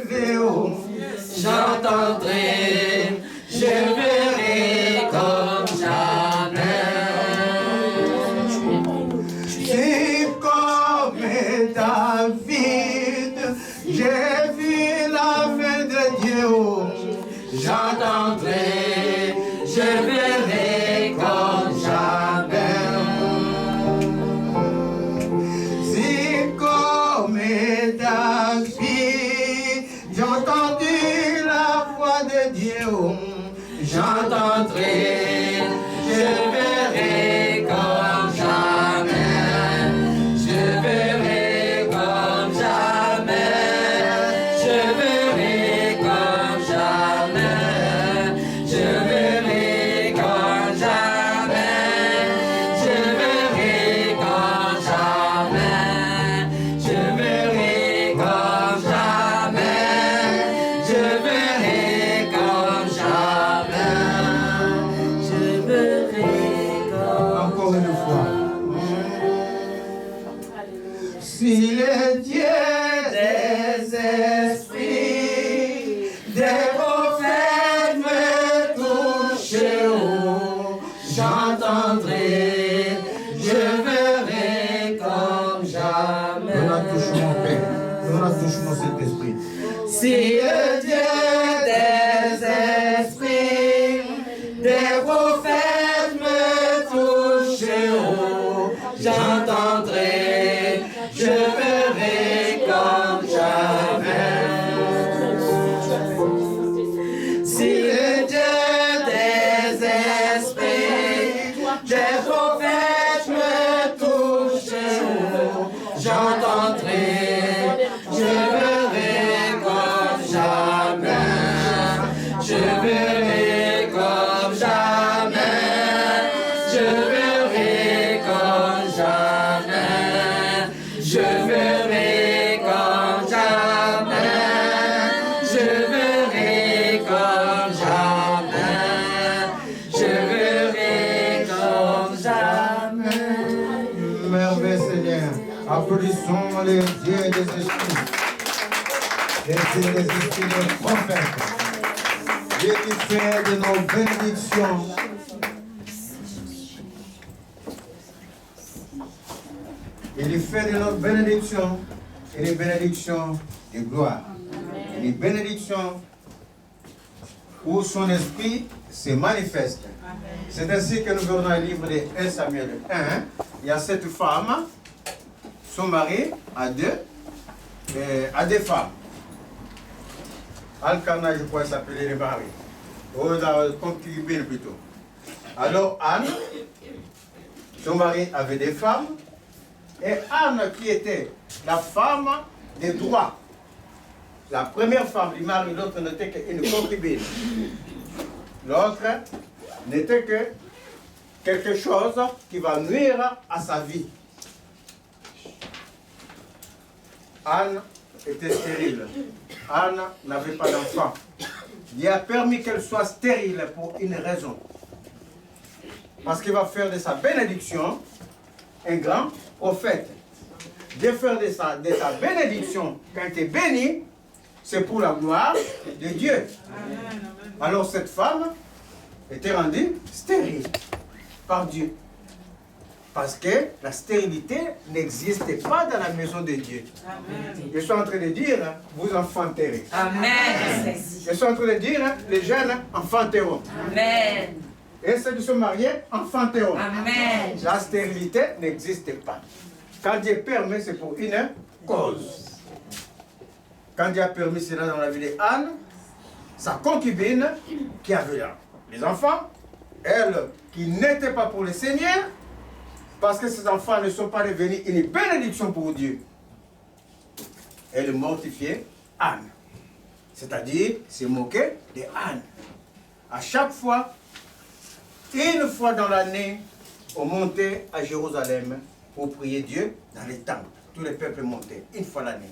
Léon, j'entendrai, je verrai comme jamais. C'est comme David, j'ai vu la main de Dieu. J'entendrai, je verrai comme jamais. C'est comme David, j'ai entendu la voix de Dieu. J'entendrai, je verrai comme jamais. Je verrai comme jamais. Je verrai comme jamais. Je verrai comme jamais. Je verrai comme jamais. Je verrai comme jamais. Je verrai comme jamais. Je verrai comme Encore une fois. Si le Dieu des esprits, des prophètes me toucheront, j'entendrai, je verrai comme jamais. Nous la touchons mon Père, nous la touchons mon Saint-Esprit. Si le Dieu des esprits, des prophètes me toucheront, j'entendrai, je verrai comme jamais. Si le Dieu des esprits, des prophètes me toucheront, j'entendrai, je verrai comme jamais. Je verrai comme jamais. Je verrai comme jamais. Je verrai comme jamais. Je verrai comme jamais. Je verrai comme jamais. Merveilleux Seigneur, applaudissons les dieux des esprits. Les dieux des esprits des prophètes. Dieu qui fait de nos bénédictions. Il fait de nos bénédictions et des bénédictions de gloire. Et des bénédictions où son esprit se manifeste. C'est ainsi que nous verrons dans le livre de 1 Samuel 1. Il y a cette femme, son mari a deux femmes. Alcana, je crois, s'appelait le mari. Ou la concubine plutôt. Alors Anne, son mari avait des femmes. Et Anne, qui était la femme des droits. La première femme du mari, l'autre n'était qu'une concubine. L'autre n'était que quelque chose qui va nuire à sa vie. Anne était stérile. Anne n'avait pas d'enfant. Il a permis qu'elle soit stérile pour une raison. Parce qu'il va faire de sa bénédiction un grand prophète. De faire de sa bénédiction, quand tu es béni, c'est pour la gloire de Dieu. Alors cette femme était rendue stérile par Dieu. Parce que la stérilité n'existait pas dans la maison de Dieu. Amen. Je suis en train de dire, vous enfanterez. Amen. Je suis en train de dire, les jeunes enfanteront. Amen. Et ceux qui sont mariés enfanteront. Amen. La stérilité n'existe pas. Quand Dieu permet, c'est pour une cause. Quand Dieu a permis cela dans la vie d'Anne, sa concubine qui avait là les enfants, elle qui n'était pas pour le Seigneur, parce que ces enfants ne sont pas devenus une bénédiction pour Dieu. Elle mortifiait Anne. C'est-à-dire, se moquer de Anne. À chaque fois, une fois dans l'année, on montait à Jérusalem pour prier Dieu dans les temples. Tous les peuples montaient une fois l'année,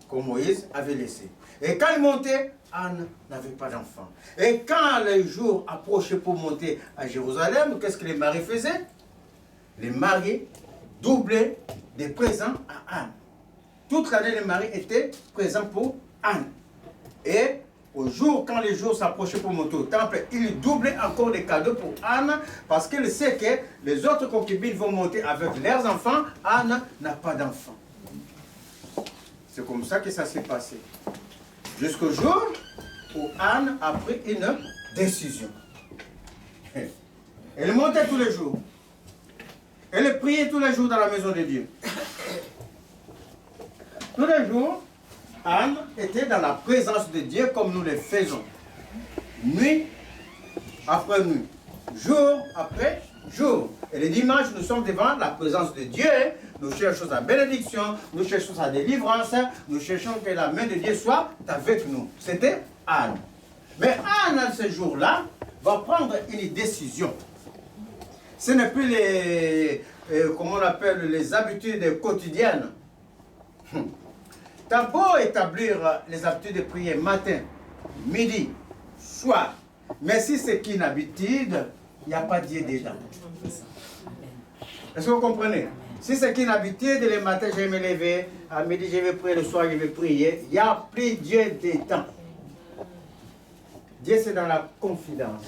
comme Moïse avait laissé. Et quand ils montaient, Anne n'avait pas d'enfant. Et quand les jours approchaient pour monter à Jérusalem, qu'est-ce que les maris faisaient? Les maris doublaient des présents à Anne. Toute l'année, les maris étaient présents pour Anne. jour, quand les jours s'approchaient pour monter au temple, il doublait encore les cadeaux pour Anne, parce qu'il sait que les autres concubines vont monter avec leurs enfants. Anne n'a pas d'enfants. C'est comme ça que ça s'est passé. Jusqu'au jour où Anne a pris une décision. Elle montait tous les jours. Elle priait tous les jours dans la maison de Dieu. Tous les jours, Anne était dans la présence de Dieu comme nous le faisons. Nuit après nuit. Jour après jour. Et le dimanche, nous sommes devant la présence de Dieu. Nous cherchons sa bénédiction, nous cherchons sa délivrance, nous cherchons que la main de Dieu soit avec nous. C'était Anne. Mais Anne, ce jour-là, va prendre une décision. Ce n'est plus les, comment on appelle, les habitudes quotidiennes. T'as beau établir les habitudes de prière matin, midi, soir, mais si c'est qu'une habitude, il n'y a pas Dieu dedans. Est-ce que vous comprenez? Si c'est qu'une habitude, le matin je vais me lever, à midi je vais prier, le soir je vais prier, il n'y a plus Dieu dedans. Dieu c'est dans la confidence.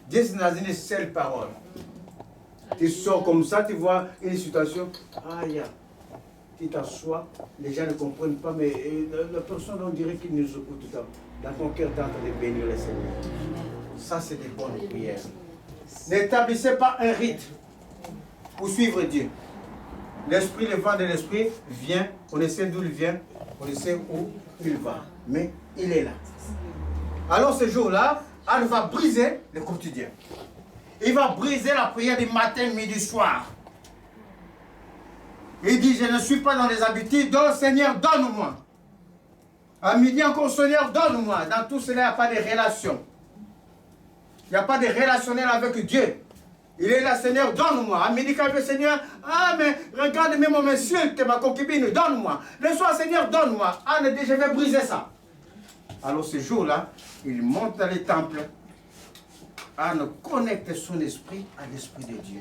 Dieu c'est dans une seule parole. Tu sors comme ça, tu vois une situation, aïe, tu t'assois, les gens ne comprennent pas, mais la personne on dirait qu'il nous écoute tout le temps. Dans ton cœur, tu es en train de bénir le Seigneur. Ça c'est des bonnes prières. N'établissez pas un rite pour suivre Dieu. L'esprit, le vent de l'esprit vient, on sait d'où il vient, on sait où il va, mais il est là. Alors ce jour-là, Anne va briser le quotidien. Il va briser la prière du matin, midi, soir. Il dit, je ne suis pas dans les habitudes, donc Seigneur, donne-moi. À midi encore, Seigneur, donne-moi. Dans tout cela, il n'y a pas de relation. Il n'y a pas de relationnel avec Dieu. Il est là, Seigneur, donne-moi. À midi, quand il dit, Seigneur, ah, mais regarde, même mon insulte, ma concubine, donne-moi. Le soir, Seigneur, donne-moi. Anne dit, je vais briser ça. Alors, ce jour-là, il monte dans les temples. Anne connecte son esprit à l'esprit de Dieu.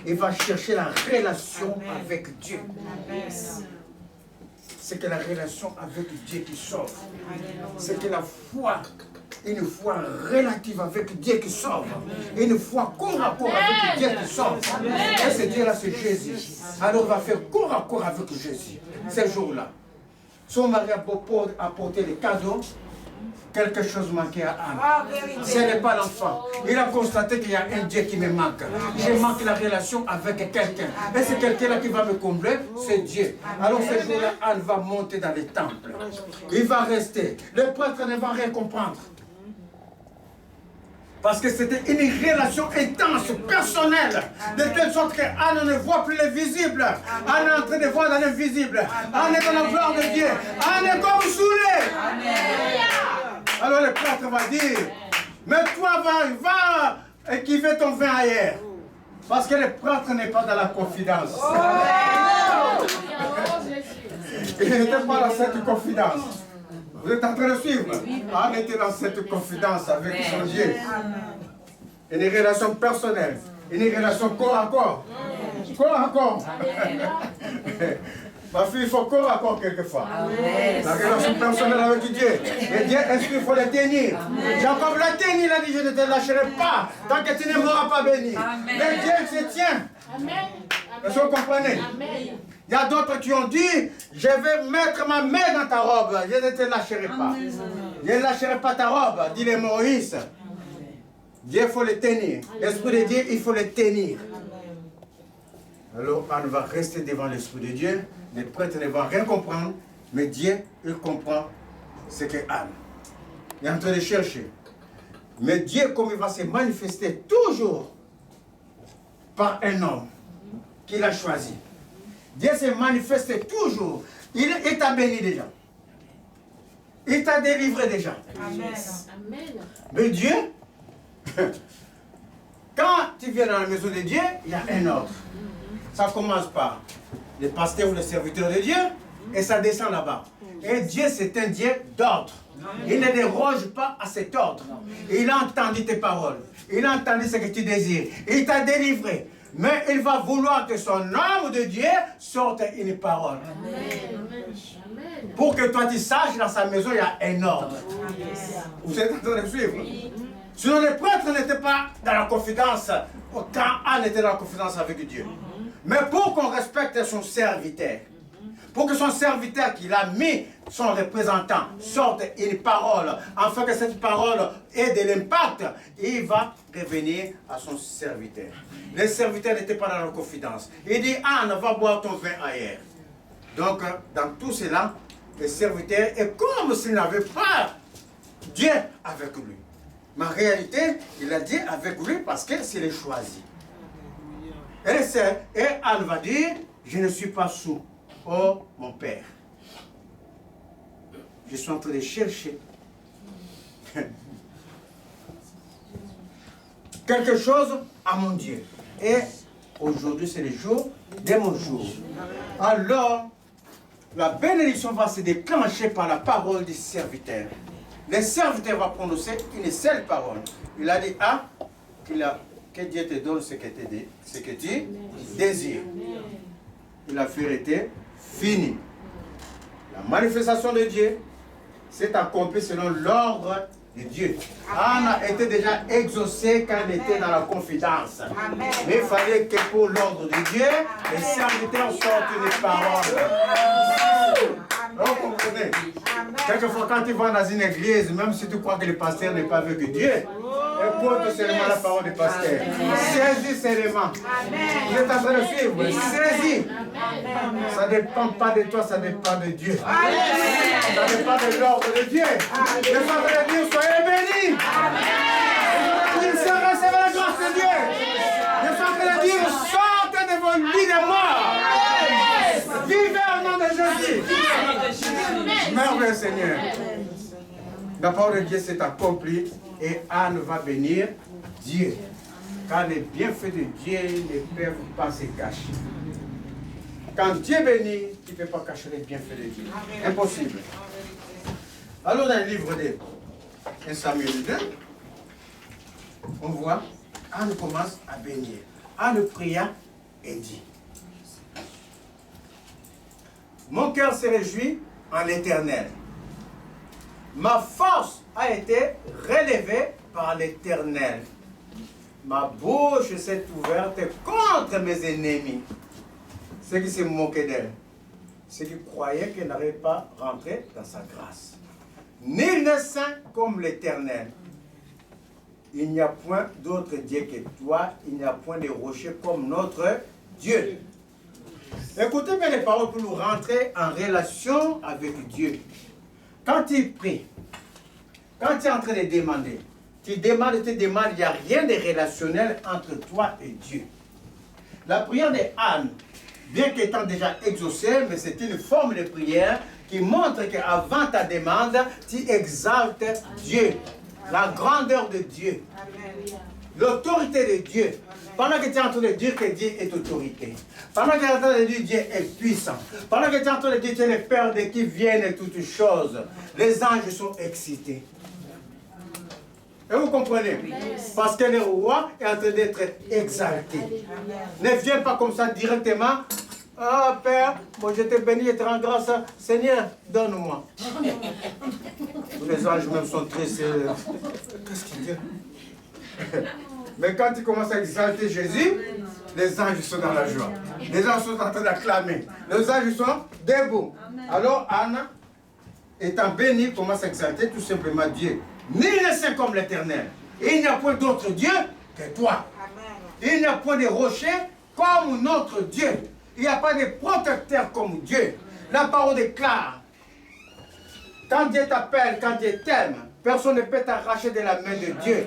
Il va chercher la relation avec Dieu. C'est que la relation avec Dieu qui sauve. C'est que la foi, une foi relative avec Dieu qui sauve. Une foi corps à corps avec Dieu qui sauve. Et ce Dieu-là, c'est Jésus. Alors, on va faire corps à corps avec Jésus. Ce jour-là. Son mari a apporté les cadeaux. Quelque chose manquait à Anne. Ce n'est pas l'enfant. Il a constaté qu'il y a un Dieu qui me manque. Je manque la relation avec quelqu'un. Et c'est quelqu'un-là qui va me combler, c'est Dieu. Alors ce jour-là, Anne va monter dans les temples. Il va rester. Le prêtre ne va rien comprendre. Parce que c'était une relation intense, personnelle, de telle sorte qu'Anne ne voit plus le visible. Anne est en train de voir dans l'invisible. Anne est dans la gloire de Dieu. Anne est comme saoulée. Alors le prêtre va dire, mais toi va équiver ton vin ailleurs. Parce que le prêtre n'est pas dans la confidence. Il n'était pas dans cette confidence. Vous êtes en train de suivre? Anne était dans cette confidence avec son Dieu. Une relation personnelle, une relation corps à corps. Corps à corps. Ma fille, il faut corps à corps quelquefois. La relation personnelle avec Dieu. Et Dieu, est-ce qu'il faut le tenir? Jacob l'a tenu, il a dit, je ne te lâcherai pas tant que tu ne m'auras pas béni. Mais Dieu se tient. Est-ce que vous comprenez? Il y a d'autres qui ont dit, je vais mettre ma main dans ta robe, je ne te lâcherai pas. Je ne lâcherai pas ta robe, dit les Moïse. Dieu, il faut le tenir. L'Esprit de Dieu, il faut le tenir. Alors, Anne va rester devant l'Esprit de Dieu. Les prêtres ne vont rien comprendre, mais Dieu, il comprend ce que Anne est en train de chercher. Mais Dieu, comme il va se manifester toujours par un homme qu'il a choisi. Dieu se manifeste toujours. Il t'a béni déjà. Il t'a délivré déjà. Amen. Mais Dieu, quand tu viens dans la maison de Dieu, il y a un ordre. Ça commence par le pasteur ou le serviteur de Dieu et ça descend là-bas. Et Dieu, c'est un Dieu d'ordre. Il ne déroge pas à cet ordre. Il a entendu tes paroles. Il a entendu ce que tu désires. Il t'a délivré. Mais il va vouloir que son homme de Dieu sorte une parole. Amen. Pour que toi tu saches, dans sa maison, il y a un ordre. Vous êtes en train de me suivre? Sinon, les prêtres n'étaient pas dans la confidence quand Anne était dans la confidence avec Dieu. Mais pour qu'on respecte son serviteur, pour que son serviteur qu'il a mis, son représentant, sorte une parole, afin que cette parole ait de l'impact, il va revenir à son serviteur. Les serviteurs n'étaient pas dans la confidence. Il dit, Anne, va boire ton vin ailleurs. Donc, dans tout cela, le serviteur est comme s'il n'avait pas Dieu avec lui. Mais en réalité, il a dit avec lui parce que c'est le choisi. Et Anne va dire, je ne suis pas sourd. Oh, mon Père, je suis en train de chercher quelque chose à mon Dieu. Et aujourd'hui, c'est le jour de mon jour. Alors, la bénédiction va se déclencher par la parole du serviteur. Le serviteur va prononcer une seule parole. Il a dit, ah, que Dieu te donne ce que tu désires. Et l'affaire était finie. La manifestation de Dieu s'est accomplie selon l'ordre de Dieu. Anne était déjà exaucée quand elle était dans la confidence. Amen. Mais il fallait que pour l'ordre de Dieu, les serviteurs sortent des paroles. Vous comprenez? Quelquefois, quand tu vas dans une église, même si tu crois que le pasteur n'est pas avec Dieu, écoute seulement la parole du pasteur. Saisis seulement. Vous êtes en train de suivre. Saisis. Ça ne dépend pas de toi, ça dépend de Dieu. Ça dépend de l'ordre de Dieu. Je suis en train de dire, soyez bénis. Vous recevez la grâce de Dieu. Je suis en train de dire, sortez de vos lits de mort. Vivez au nom de Jésus. Merveilleux Seigneur. La parole de Dieu s'est accomplie et Anne va bénir Dieu. Car les bienfaits de Dieu ne peuvent pas se cacher. Quand Dieu bénit, tu ne peux pas cacher les bienfaits de Dieu. Impossible. Alors dans le livre de 1 Samuel 2, on voit, Anne commence à bénir. Anne pria et dit, mon cœur se réjouit en l'Éternel. Ma force a été relevée par l'Éternel. Ma bouche s'est ouverte contre mes ennemis. Ceux qui se moquaient d'elle. Ceux qui croyaient qu'elle n'arrivait pas à rentrer dans sa grâce. Nul n'est saint comme l'Éternel. Il n'y a point d'autre Dieu que toi. Il n'y a point de rocher comme notre Dieu. Écoutez bien les paroles pour nous rentrer en relation avec Dieu. Quand tu pries, quand tu es en train de demander, tu demandes, il n'y a rien de relationnel entre toi et Dieu. La prière de Anne, bien qu'étant déjà exaucée, mais c'est une forme de prière qui montre qu'avant ta demande, tu exaltes Dieu, la grandeur de Dieu, l'autorité de Dieu. Pendant que tu es en train de dire que Dieu est autorité, pendant que tu es en train de dire que Dieu est puissant, pendant que tu es en train de dire que tu es le Père de qui viennent toutes choses, les anges sont excités. Et vous comprenez? Parce que le roi est en train d'être exalté. Ne viens pas comme ça directement. Ah Père, moi je te bénis, je te rends grâce. Seigneur, donne-moi. Les anges même sont tristes. Qu'est-ce qu'il dit? Mais quand tu commences à exalter Jésus, les anges sont dans la joie. Les anges sont en train d'acclamer. Les anges sont debout. Alors Anne, étant bénie, commence à exalter tout simplement Dieu. Nul n'est saint comme l'Éternel. Il n'y a point d'autre Dieu que toi. Il n'y a point de rocher comme notre Dieu. Il n'y a pas de protecteur comme Dieu. La parole déclare. Quand Dieu t'appelle, quand Dieu t'aime, personne ne peut t'arracher de la main de Dieu.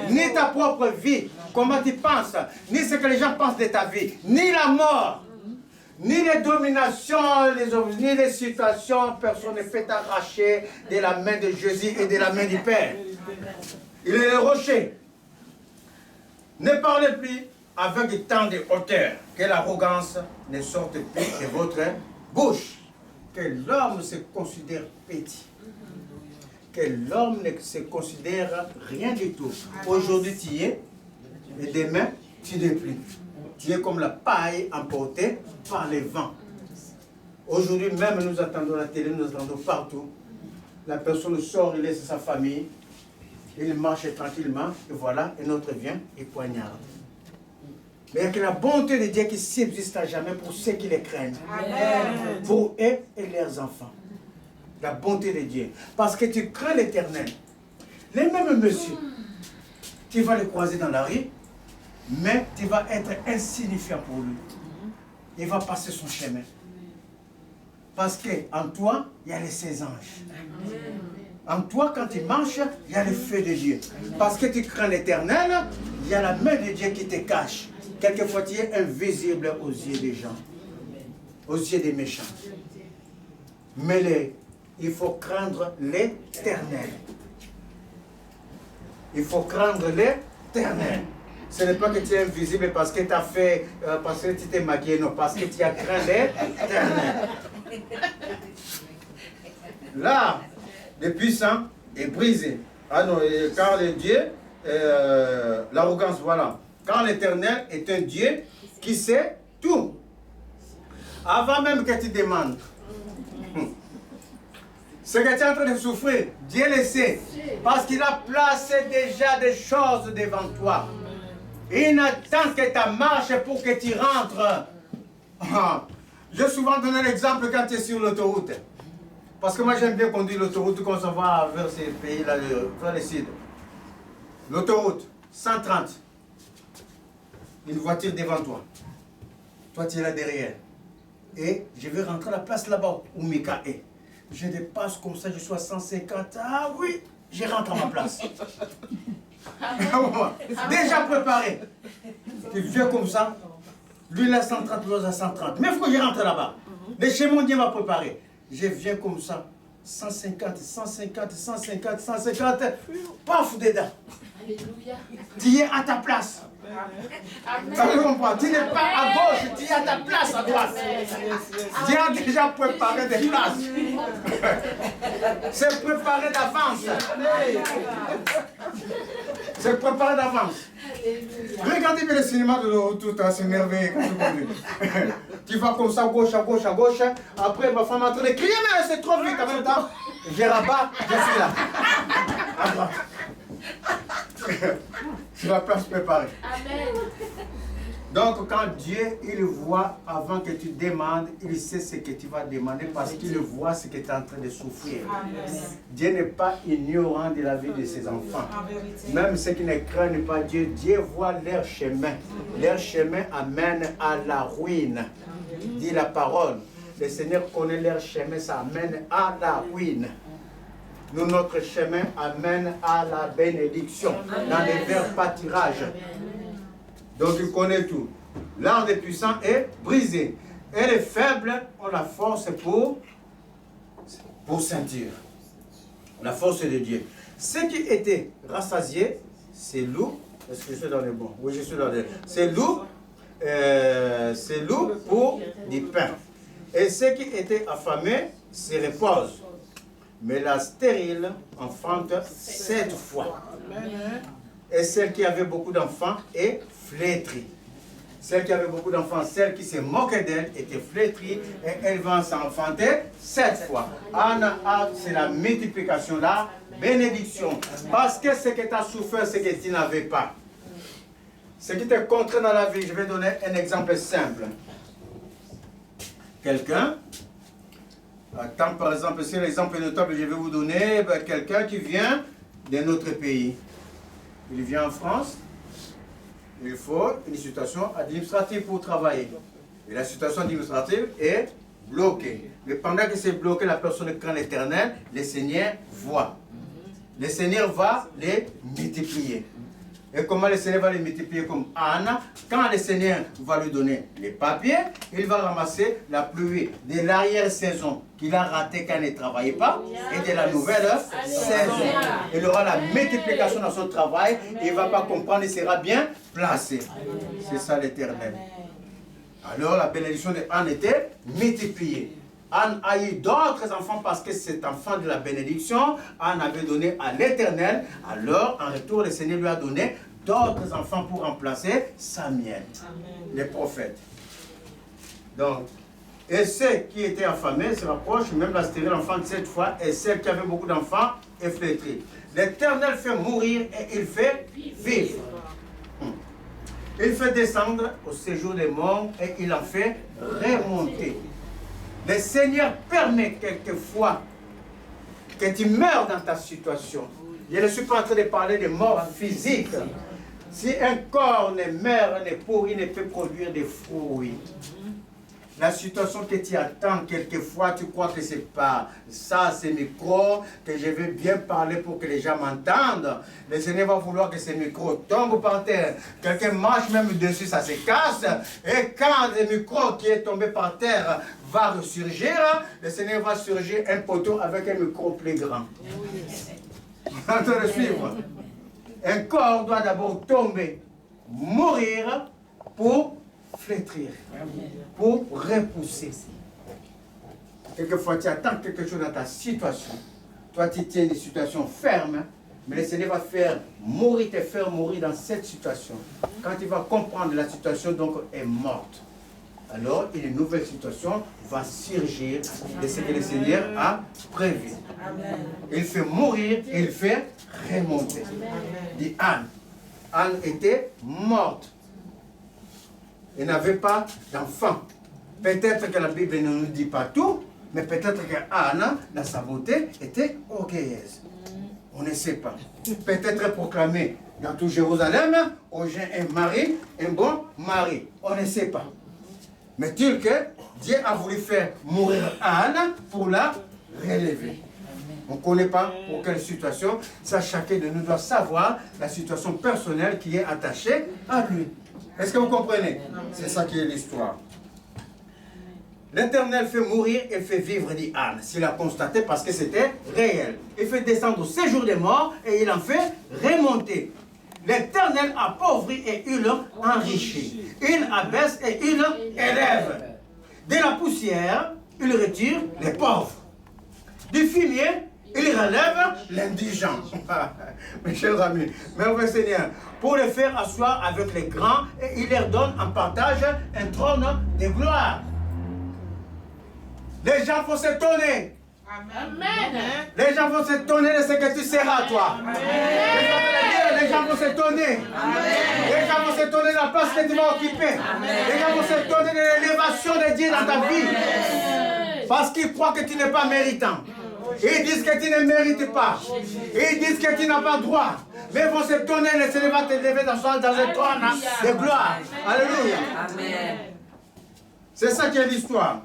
Ni ta propre vie, comment tu penses, ni ce que les gens pensent de ta vie, ni la mort, ni les dominations, ni les situations, personne ne peut t'arracher de la main de Jésus et de la main du Père. Il est le rocher. Ne parlez plus avec tant de hauteur, que l'arrogance ne sorte plus de votre bouche. Que l'homme se considère petit. Que l'homme ne se considère rien du tout. Aujourd'hui tu y es, et demain tu n'es plus. Tu es comme la paille emportée par les vents. Aujourd'hui même, nous attendons la télé, nous attendons partout. La personne sort, il laisse sa famille, il marche tranquillement, et voilà, un autre vient et poignarde. Mais il y a que la bonté de Dieu qui subsiste à jamais pour ceux qui les craignent. Amen. Pour eux et leurs enfants. La bonté de Dieu. Parce que tu crains l'Éternel. Les mêmes messieurs, tu vas les croiser dans la rue, mais tu vas être insignifiant pour lui. Il va passer son chemin. Parce qu'en toi, il y a les 16 anges. En toi, quand tu marches, il y a le feu de Dieu. Parce que tu crains l'Éternel, il y a la main de Dieu qui te cache. Quelquefois, tu es invisible aux yeux des gens, aux yeux des méchants. Mais il faut craindre l'Éternel. Il faut craindre l'Éternel. Ce n'est pas que tu es invisible parce que tu as fait, parce que tu t'es maquillé, non, parce que tu as craint l'Éternel. Là, le puissant est brisé. Ah non, car le Dieu, l'arrogance, voilà. Car l'Éternel est un Dieu qui sait tout. Avant même que tu demandes. Ce que tu es en train de souffrir, Dieu le sait. Parce qu'il a placé déjà des choses devant toi. Il n'attend que ta marche pour que tu rentres. J'ai souvent donné l'exemple quand tu es sur l'autoroute. Parce que moi j'aime bien conduire l'autoroute quand on va vers ces pays-là, vers le sud. L'autoroute, 130. Une voiture devant toi. Toi tu es là derrière. Et je vais rentrer à la place là-bas où Mika est. Je dépasse comme ça, je suis à 150. Ah oui, je rentre à ma place. Déjà préparé. Tu viens comme ça. Lui il a 130, l'autre à 130. Mais il faut que je rentre là-bas. Le chemin Dieu m'a préparé. Je viens comme ça. 150, 150, 150, 150. Paf dedans. Alléluia. Tu es à ta place. Tu n'es pas à gauche, tu es à ta place à droite. Dieu a déjà préparé des places. C'est préparé d'avance. C'est préparé d'avance. Regardez bien le cinéma de tout, c'est merveilleux. Tu vas comme ça, gauche, à gauche, à gauche. Après, ma femme est en train de crier, mais c'est trop vite en même temps. Je rabat, je suis là. À droite. C'est la place préparée. Amen. Donc quand Dieu, il voit avant que tu demandes, il sait ce que tu vas demander parce qu'il voit ce que tu es en train de souffrir. Amen. Dieu n'est pas ignorant de la vie de ses enfants. Même ceux qui ne craignent pas Dieu, Dieu voit leur chemin. Leur chemin amène à la ruine. Dit la parole. Le Seigneur connaît leur chemin, ça amène à la ruine. Nous, notre chemin amène à la bénédiction, dans les verts pâtirages. Donc, il connaît tout. L'arc des puissants est brisé. Et les faibles ont la force pour sentir. La force de Dieu. Ceux qui étaient rassasiés, c'est loup. Est-ce que je suis dans le bon? Oui, je suis dans le bon. C'est loup pour du pain. Et ceux qui étaient affamés se reposent. Mais la stérile enfante 7 fois. Et celle qui avait beaucoup d'enfants est flétrie. Celle qui avait beaucoup d'enfants, celle qui se moquait d'elle était flétrie et elle va s'enfanter 7 fois. Anna, c'est la multiplication, la bénédiction. Parce que ce que tu as souffert, c'est que tu n'avais pas. Ce qui te contraint dans la vie, je vais donner un exemple simple. Quelqu'un, par exemple, c'est l'exemple notable que je vais vous donner, quelqu'un qui vient de notre pays. Il vient en France, il faut une situation administrative pour travailler. Et la situation administrative est bloquée. Mais pendant que c'est bloqué, la personne craint l'Éternel, le Seigneur voit. Le Seigneur va les multiplier. Et comment le Seigneur va les multiplier comme Anna? Quand le Seigneur va lui donner les papiers, il va ramasser la pluie de l'arrière-saison qu'il a raté quand il ne travaillait pas et de la nouvelle saison. Il aura la multiplication dans son travail et il ne va pas comprendre, il sera bien placé. C'est ça l'Éternel. Alors la bénédiction de Anne était multipliée. Anne a eu d'autres enfants parce que cet enfant de la bénédiction, Anne avait donné à l'Éternel. Alors, en retour, le Seigneur lui a donné d'autres enfants pour remplacer Samuel, le prophète. Donc, Et ceux qui étaient affamés se rapprochent, même la stérile enfante cette fois, et celle qui avait beaucoup d'enfants est flétrie. L'Éternel fait mourir et il fait vivre. Il fait descendre au séjour des morts et il en fait remonter. Le Seigneur permet quelquefois que tu meurs dans ta situation. Je ne suis pas en train de parler de mort physique. Si un corps ne meurt, ne pourrit, ne peut produire des fruits. La situation que tu attends, quelquefois, tu crois que c'est pas ça, c'est micro, que je vais bien parler pour que les gens m'entendent. Le Seigneur va vouloir que ces micros tombent par terre. Quelqu'un marche même dessus, ça se casse. Et quand le micro qui est tombé par terre va ressurgir, le Seigneur va surgir un poteau avec un micro plus grand. Vous êtes en train de suivre? Un corps doit d'abord tomber, mourir pour flétrir, pour repousser. Quelquefois, tu attends quelque chose dans ta situation. Toi, tu tiens des situations fermes, mais le Seigneur va faire te faire mourir dans cette situation. Quand tu vas comprendre la situation, donc, est morte. Alors, une nouvelle situation va surgir de ce que le Seigneur a prévu. Il fait mourir, il fait remonter. Dit Anne. Anne était morte. Elle n'avait pas d'enfant. Peut-être que la Bible ne nous dit pas tout, mais peut-être qu'Anne, dans sa beauté, était orgueilleuse. On ne sait pas. Peut-être proclamé dans tout Jérusalem, aux gens un mari, un bon mari. On ne sait pas. Mais tel que Dieu a voulu faire mourir Anne pour la relever. On ne connaît pas pour quelle situation. Ça, chacun de nous doit savoir la situation personnelle qui est attachée à lui. Est-ce que vous comprenez? C'est ça qui est l'histoire. L'Éternel fait mourir et fait vivre, dit Anne. S'il a constaté parce que c'était réel. Il fait descendre au séjour des morts et il en fait remonter. L'Éternel appauvrit et il enrichit. Il abaisse et il élève. De la poussière, il retire les pauvres. Du fumier, il relève l'indigent. Mes chers amis, merveilleux Seigneur, pour les faire asseoir avec les grands, et il leur donne en partage un trône de gloire. Les gens vont s'étonner. Amen. Les gens vont s'étonner de ce que tu seras, toi. Les gens vont s'étonner. Les gens vont s'étonner de la place que tu vas occuper. Les gens vont s'étonner de l'élévation de Dieu dans ta vie. Parce qu'ils croient que tu n'es pas méritant. Ils disent que tu ne mérites pas. Ils disent que tu n'as pas droit. Mais ils vont s'étonner, le Seigneur va te lever dans un trône de gloire. Alléluia. Amen. C'est ça qui est l'histoire.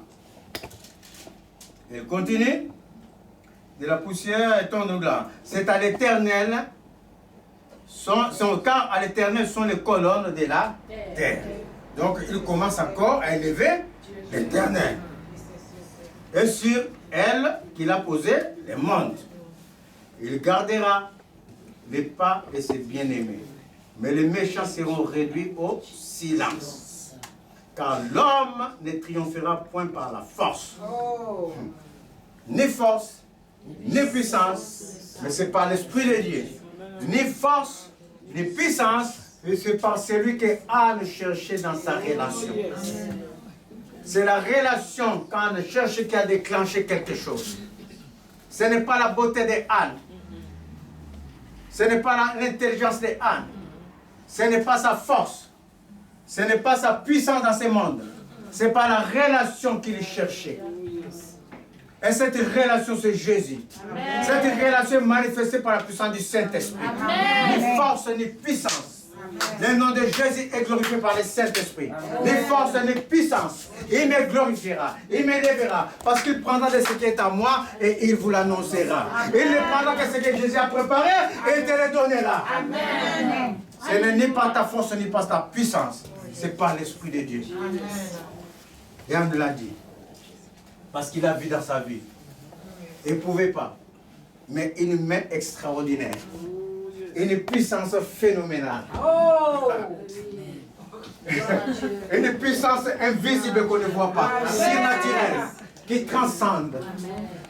Il continue. De la poussière et ton de gloire. C'est à l'Éternel. Son corps à l'Éternel sont les colonnes de la terre. Donc il commence encore à élever l'Éternel. Et sur elle qu'il a posé les mondes. Il gardera les pas de ses bien-aimés. Mais les méchants seront réduits au silence. Car l'homme ne triomphera point par la force. Ni force, ni puissance, mais c'est par l'Esprit de Dieu. Ni force, ni puissance, mais c'est par celui que Anne cherchait dans sa relation. C'est la relation qu'Anne cherche qui a déclenché quelque chose. Ce n'est pas la beauté de Anne. Ce n'est pas l'intelligence de Anne. Ce n'est pas sa force. Ce n'est pas sa puissance dans ce monde. C'est pas la relation qu'il cherchait. Et cette relation, c'est Jésus. Amen. Cette relation est manifestée par la puissance du Saint-Esprit. Ni force, ni puissance. Amen. Le nom de Jésus est glorifié par le Saint-Esprit. Ni force, ni puissance. Il me glorifiera. Il m'élèvera. Parce qu'il prendra de ce qui est à moi et il vous l'annoncera. Il ne prendra que ce que Jésus a préparé et il te le donnera. Amen. Ce n'est ni par ta force, ni par ta puissance. C'est par l'Esprit de Dieu. Amen. Et on nous l'a dit. Parce qu'il a vu dans sa vie. Il ne pouvait pas. Mais une main extraordinaire. Une puissance phénoménale. Oh. Une puissance invisible qu'on ne voit pas. Surnaturelle. Qui transcende.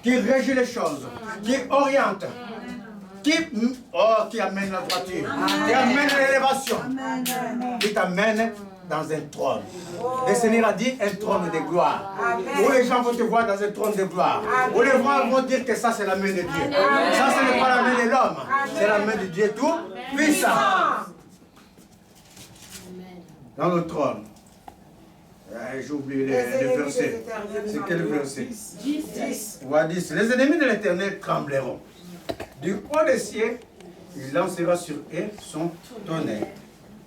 Qui régit les choses. Qui oriente. Qui amène la droiture. Qui amène l'élévation. Qui t'amène dans un trône. Le Seigneur a dit un trône de gloire. Où les gens vont te voir dans un trône de gloire. Où les gens vont dire que ça c'est la main de Dieu. Ça ce n'est pas la main de l'homme. C'est la main de Dieu tout puissant. Dans le trône. J'ai oublié les versets. C'est quel verset? 10. Les ennemis de l'Éternel trembleront. Du haut des cieux, il lancera sur eux son tonnerre.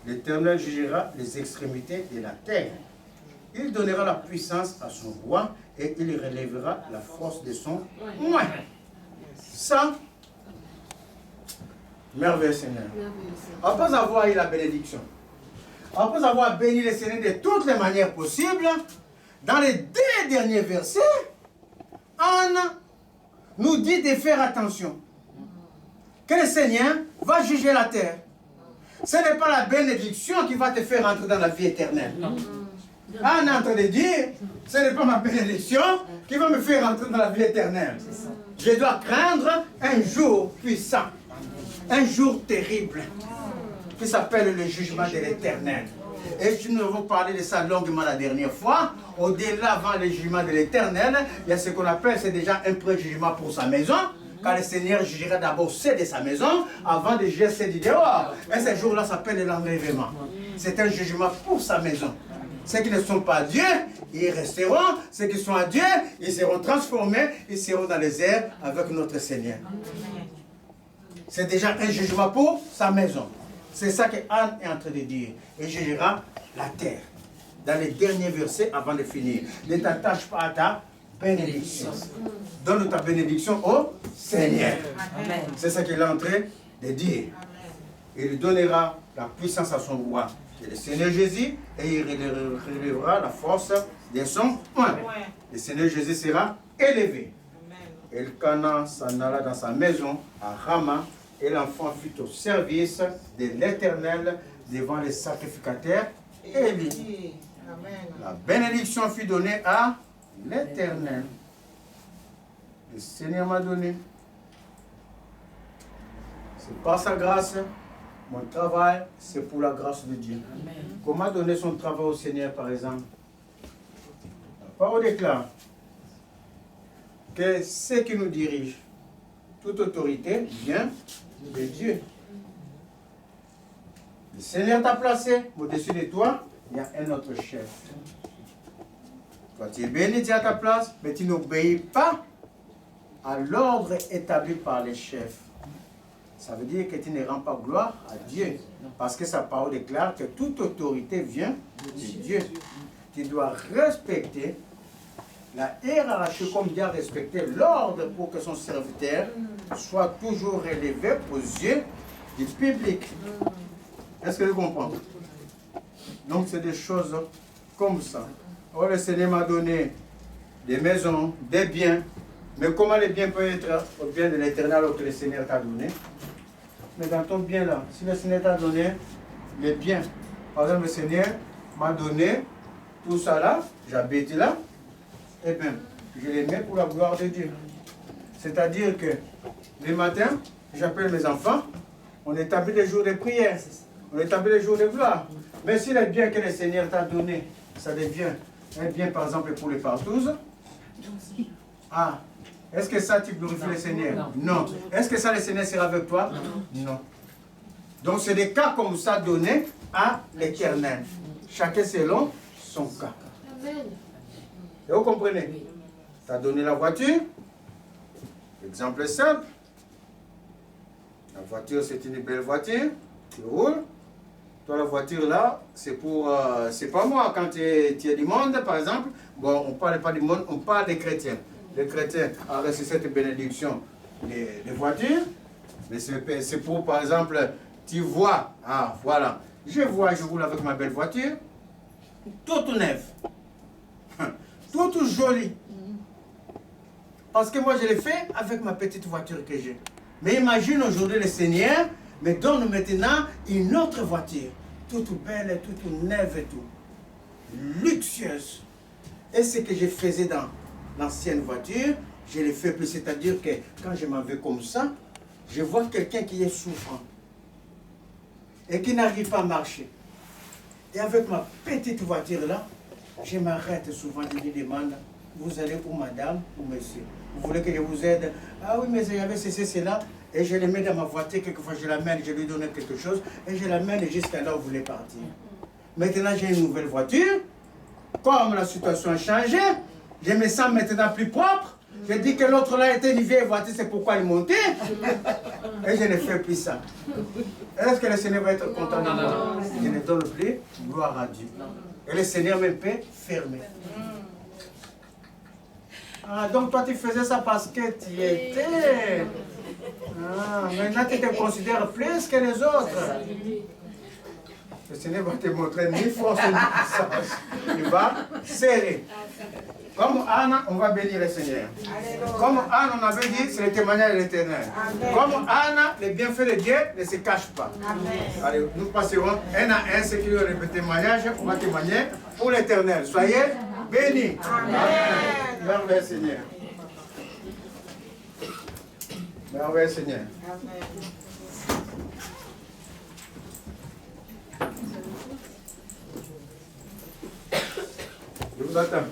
L'Éternel jugera les extrémités de la terre. Il donnera la puissance à son roi et il relèvera la force de son moyen. Ça, merveilleux Seigneur. Après avoir eu la bénédiction, après avoir béni le Seigneur de toutes les manières possibles, dans les 2 derniers versets, Anne nous dit de faire attention. Que le Seigneur va juger la terre. Ce n'est pas la bénédiction qui va te faire entrer dans la vie éternelle. Anne est en train de dire, ce n'est pas ma bénédiction qui va me faire entrer dans la vie éternelle. Je dois craindre un jour puissant, un jour terrible, qui s'appelle le jugement de l'éternel. Et nous avons parlé de ça longuement la dernière fois. Au-delà, avant le jugement de l'éternel, il y a ce qu'on appelle, c'est déjà un pré-jugement pour sa maison. Car le Seigneur jugera d'abord ceux de sa maison avant de juger ceux du dehors. Et ce jour-là s'appelle l'enlèvement. C'est un jugement pour sa maison. Ceux qui ne sont pas à Dieu, ils resteront. Ceux qui sont à Dieu, ils seront transformés. Ils seront dans les airs avec notre Seigneur. C'est déjà un jugement pour sa maison. C'est ça que Anne est en train de dire. Il jugera la terre. Dans les derniers versets avant de finir. Ne t'attache pas à ta bénédiction. Donne ta bénédiction au Seigneur. C'est ça qu'il est en train de dire. Il donnera la puissance à son roi, qui est le Seigneur Jésus, et il relèvera la force de son poing. Le Seigneur Jésus sera élevé. Elkana s'en alla dans sa maison à Rama, et l'enfant fut au service de l'Éternel devant les sacrificateurs Élie. La bénédiction fut donnée à l'Éternel. Le Seigneur m'a donné. C'est par sa grâce. Mon travail, c'est pour la grâce de Dieu. Comment donner son travail au Seigneur, par exemple? La parole déclare que ce qui nous dirige, toute autorité vient de Dieu. Le Seigneur t'a placé au-dessus de toi, il y a un autre chef. Toi, tu es béni, tu es à ta place, mais tu n'obéis pas à l'ordre établi par les chefs. Ça veut dire que tu ne rends pas gloire à Dieu. Parce que sa parole déclare que toute autorité vient de Dieu. Tu dois respecter la hiérarchie comme Dieu a respecté l'ordre pour que son serviteur soit toujours élevé aux yeux du public. Est-ce que vous comprenez? Donc c'est des choses comme ça. Oh, le Seigneur m'a donné des maisons, des biens. Mais comment les biens peuvent être au bien de l'Éternel que le Seigneur t'a donné? Mais dans ton bien là, si le Seigneur t'a donné les biens, par exemple le Seigneur m'a donné tout ça là, j'habite là, eh bien, je les mets pour la gloire de Dieu. C'est-à-dire que le matin, j'appelle mes enfants, on établit des jours de prière, on établit des jours de gloire. Mais si les biens que le Seigneur t'a donné, ça devient un bien par exemple pour les partouzes, ah, est-ce que ça tu glorifies le Seigneur? Non. Est-ce que ça le Seigneur sera avec toi? Non. Donc c'est des cas comme ça donnés à l'Éternel. Chacun selon son cas. Et vous comprenez? Tu as donné la voiture. Exemple simple. La voiture, c'est une belle voiture. Tu roules. Toi, la voiture là, c'est pour... c'est pas moi. Quand tu es du monde, par exemple, bon, on ne parle pas du monde, on parle des chrétiens. Les chrétiens ont reçu cette bénédiction des voitures. Mais c'est pour, par exemple, tu vois, ah, voilà. Je roule avec ma belle voiture. Toute neuve. Toute jolie. Parce que moi, je l'ai fait avec ma petite voiture que j'ai. Mais imagine aujourd'hui le Seigneur me donne maintenant une autre voiture. Toute belle, toute neuve et tout. Luxueuse. Et ce que je faisais dans l'ancienne voiture, je l'ai fait plus. C'est-à-dire que quand je m'en vais comme ça, je vois quelqu'un qui est souffrant. Et qui n'arrive pas à marcher. Et avec ma petite voiture là, je m'arrête souvent, je lui demande, vous allez où madame ou monsieur? Vous voulez que je vous aide? Ah oui, mais il y avait ceci, cela. Et je le mets dans ma voiture, quelquefois je l'amène, je lui donne quelque chose, et je l'amène jusqu'à là où vous voulez partir. Maintenant j'ai une nouvelle voiture, comme la situation a changé, je me sens maintenant plus propre. Je dis que l'autre là était une vieille voiture, c'est pourquoi il montait. Et je ne fais plus ça. Est-ce que le Seigneur va être content de moi? Je ne donne plus gloire à Dieu. Et le Seigneur me peut fermer. Ah, donc toi tu faisais ça parce que tu étais. Ah, maintenant tu te considères plus que les autres. Le Seigneur va te montrer ni force ni puissance. Il va serrer. Comme Anne, on va bénir le Seigneur. Comme Anne, on avait dit, c'est le témoignage de l'Éternel. Comme Anne, les bienfaits de Dieu ne se cachent pas. Allez, nous passerons un à un, ceux qui ont le témoignage, on va témoigner pour l'Éternel. Soyez bénis. Amen. Merveilleux Seigneur. Merveilleux Seigneur. Je vous attends.